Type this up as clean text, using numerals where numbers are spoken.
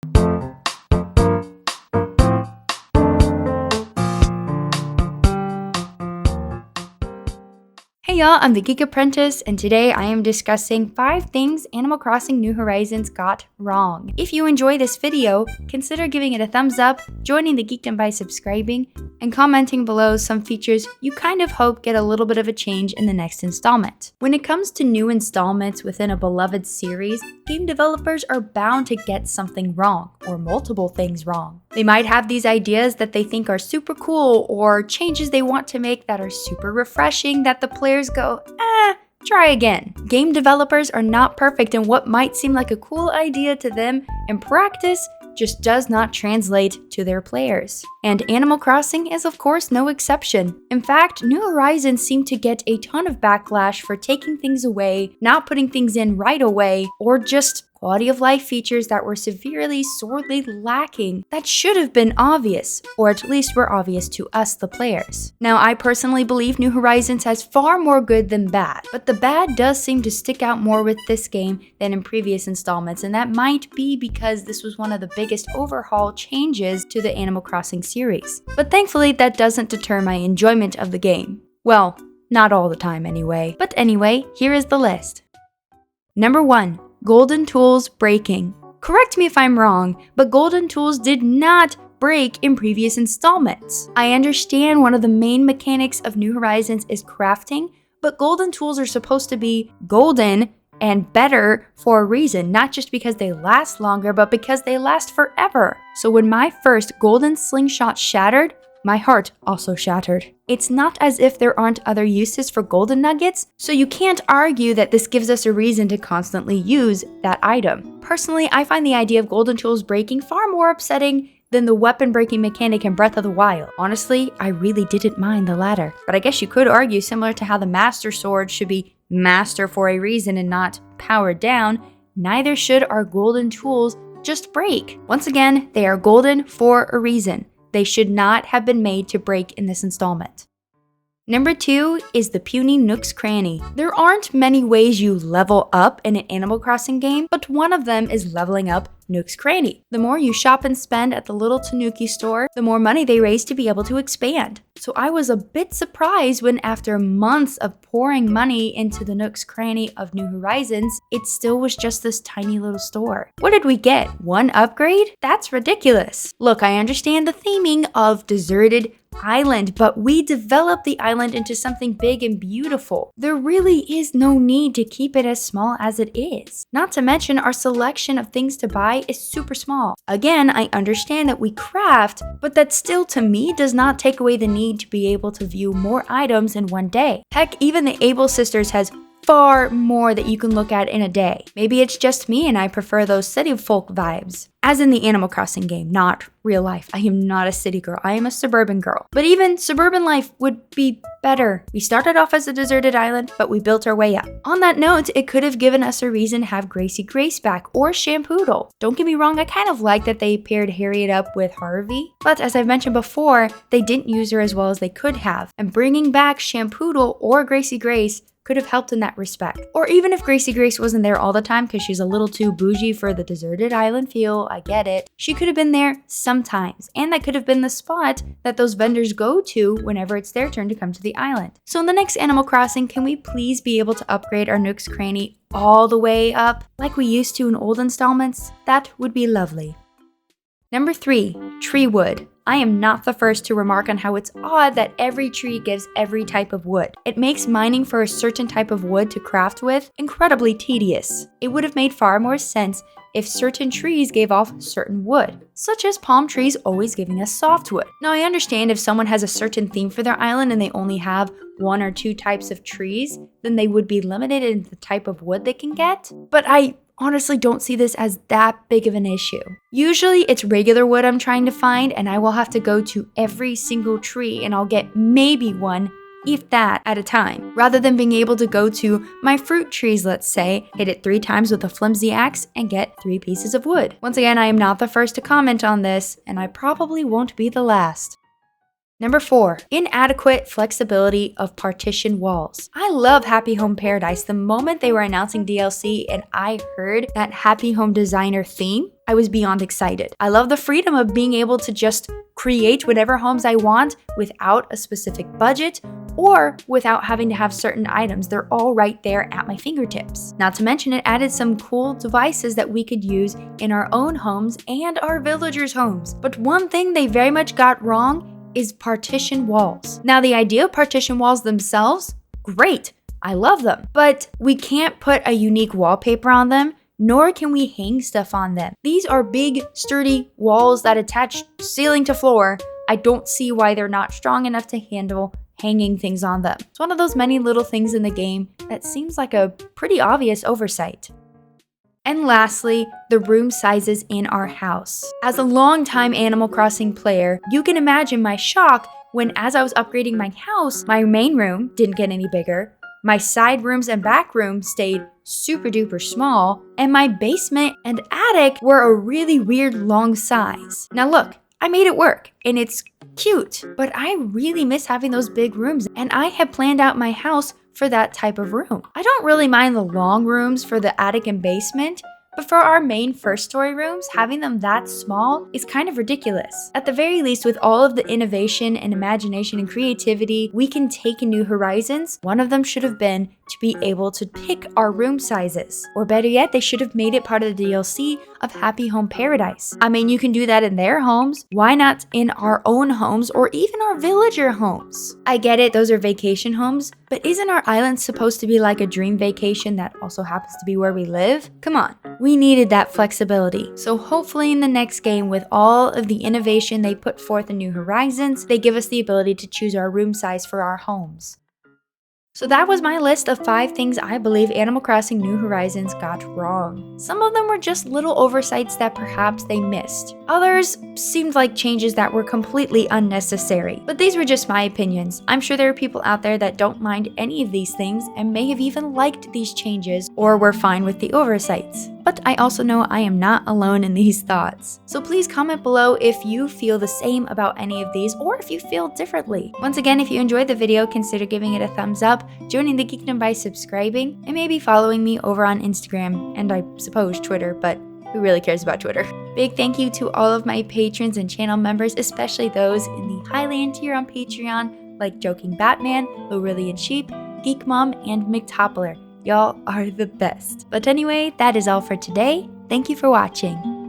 Hey y'all, I'm the Geek Apprentice, and today I am discussing 5 things Animal Crossing New Horizons got wrong. If you enjoy this video, consider giving it a thumbs up, joining the Geekdom by subscribing, and commenting below some features you kind of hope get a little bit of a change in the next installment. When it comes to new installments within a beloved series, game developers are bound to get something wrong, or multiple things wrong. They might have these ideas that they think are super cool, or changes they want to make that are super refreshing that the players go, try again. Game developers are not perfect, and what might seem like a cool idea to them in practice just does not translate to their players. And Animal Crossing is of course no exception. In fact, New Horizons seemed to get a ton of backlash for taking things away, not putting things in right away, or just quality of life features that were sorely lacking that should have been obvious, or at least were obvious to us, the players. Now, I personally believe New Horizons has far more good than bad, but the bad does seem to stick out more with this game than in previous installments, and that might be because this was one of the biggest overhaul changes to the Animal Crossing series. But thankfully, that doesn't deter my enjoyment of the game. Well, not all the time anyway. But anyway, here is the list. Number 1. Golden Tools breaking. Correct me if I'm wrong, but Golden Tools did not break in previous installments. I understand one of the main mechanics of New Horizons is crafting, but Golden Tools are supposed to be golden and better for a reason, not just because they last longer, but because they last forever. So when my first golden slingshot shattered, my heart also shattered. It's not as if there aren't other uses for golden nuggets, so you can't argue that this gives us a reason to constantly use that item. Personally, I find the idea of golden tools breaking far more upsetting than the weapon breaking mechanic in Breath of the Wild. Honestly, I really didn't mind the latter. But I guess you could argue, similar to how the Master Sword should be master for a reason and not powered down, neither should our golden tools just break. Once again, they are golden for a reason. They should not have been made to break in this installment. Number 2 is the puny Nook's Cranny. There aren't many ways you level up in an Animal Crossing game, but one of them is leveling up Nook's Cranny. The more you shop and spend at the little Tanuki store, the more money they raise to be able to expand. So I was a bit surprised when, after months of pouring money into the Nook's Cranny of New Horizons, it still was just this tiny little store. What did we get? One upgrade? That's ridiculous. Look, I understand the theming of deserted island, but we developed the island into something big and beautiful. There really is no need to keep it as small as it is. Not to mention, our selection of things to buy is super small. Again, I understand that we craft, but that still to me does not take away the need to be able to view more items in one day. Heck, even the Able Sisters has far more that you can look at in a day. Maybe it's just me and I prefer those city folk vibes. As in the Animal Crossing game, not real life. I am not a city girl, I am a suburban girl. But even suburban life would be better. We started off as a deserted island, but we built our way up. On that note, it could have given us a reason to have Gracie Grace back, or Shampoodle. Don't get me wrong, I kind of like that they paired Harriet up with Harvey, but as I've mentioned before, they didn't use her as well as they could have, and bringing back Shampoodle or Gracie Grace could have helped in that respect. Or even if Gracie Grace wasn't there all the time because she's a little too bougie for the deserted island feel, I get it, she could have been there sometimes, and that could have been the spot that those vendors go to whenever it's their turn to come to the island. So in the next Animal Crossing, can we please be able to upgrade our Nook's Cranny all the way up like we used to in old installments? That would be lovely. Number 3, tree wood. I am not the first to remark on how it's odd that every tree gives every type of wood. It makes mining for a certain type of wood to craft with incredibly tedious. It would have made far more sense if certain trees gave off certain wood, such as palm trees always giving us softwood. Now, I understand if someone has a certain theme for their island and they only have 1 or 2 types of trees, then they would be limited in the type of wood they can get. But I honestly don't see this as that big of an issue. Usually it's regular wood I'm trying to find, and I will have to go to every single tree and I'll get maybe one, if that, at a time, rather than being able to go to my fruit trees, let's say, hit it 3 times with a flimsy axe and get 3 pieces of wood. Once again, I am not the first to comment on this, and I probably won't be the last. Number 4, inadequate flexibility of partition walls. I love Happy Home Paradise. The moment they were announcing DLC and I heard that Happy Home Designer theme, I was beyond excited. I love the freedom of being able to just create whatever homes I want without a specific budget or without having to have certain items. They're all right there at my fingertips. Not to mention it added some cool devices that we could use in our own homes and our villagers' homes. But one thing they very much got wrong is partition walls. Now, the idea of partition walls themselves, great. I love them. But we can't put a unique wallpaper on them, nor can we hang stuff on them. These are big, sturdy walls that attach ceiling to floor. I don't see why they're not strong enough to handle hanging things on them. It's one of those many little things in the game that seems like a pretty obvious oversight. And lastly, the room sizes in our house. As a longtime Animal Crossing player, you can imagine my shock when, as I was upgrading my house, my main room didn't get any bigger, my side rooms and back room stayed super duper small, and my basement and attic were a really weird long size. Now look, I made it work, and it's cute, but I really miss having those big rooms, and I had planned out my house for that type of room. I don't really mind the long rooms for the attic and basement, but for our main first story rooms, having them that small is kind of ridiculous. At the very least, with all of the innovation and imagination and creativity we can take in New Horizons, one of them should have been to be able to pick our room sizes. Or better yet, they should have made it part of the DLC of Happy Home Paradise. I mean, you can do that in their homes. Why not in our own homes or even our villager homes? I get it, those are vacation homes, but isn't our island supposed to be like a dream vacation that also happens to be where we live? Come on, we needed that flexibility. So hopefully in the next game, with all of the innovation they put forth in New Horizons, they give us the ability to choose our room size for our homes. So that was my list of 5 things I believe Animal Crossing New Horizons got wrong. Some of them were just little oversights that perhaps they missed. Others seemed like changes that were completely unnecessary. But these were just my opinions. I'm sure there are people out there that don't mind any of these things and may have even liked these changes or were fine with the oversights. But I also know I am not alone in these thoughts. So please comment below if you feel the same about any of these or if you feel differently. Once again, if you enjoyed the video, consider giving it a thumbs up, joining the Geekdom by subscribing, and maybe following me over on Instagram and I suppose Twitter, but who really cares about Twitter? Big thank you to all of my patrons and channel members, especially those in the Highland tier on Patreon, like Joking Batman, Lorulian Sheep, Geek Mom, and McToppler. Y'all are the best. But anyway, that is all for today. Thank you for watching.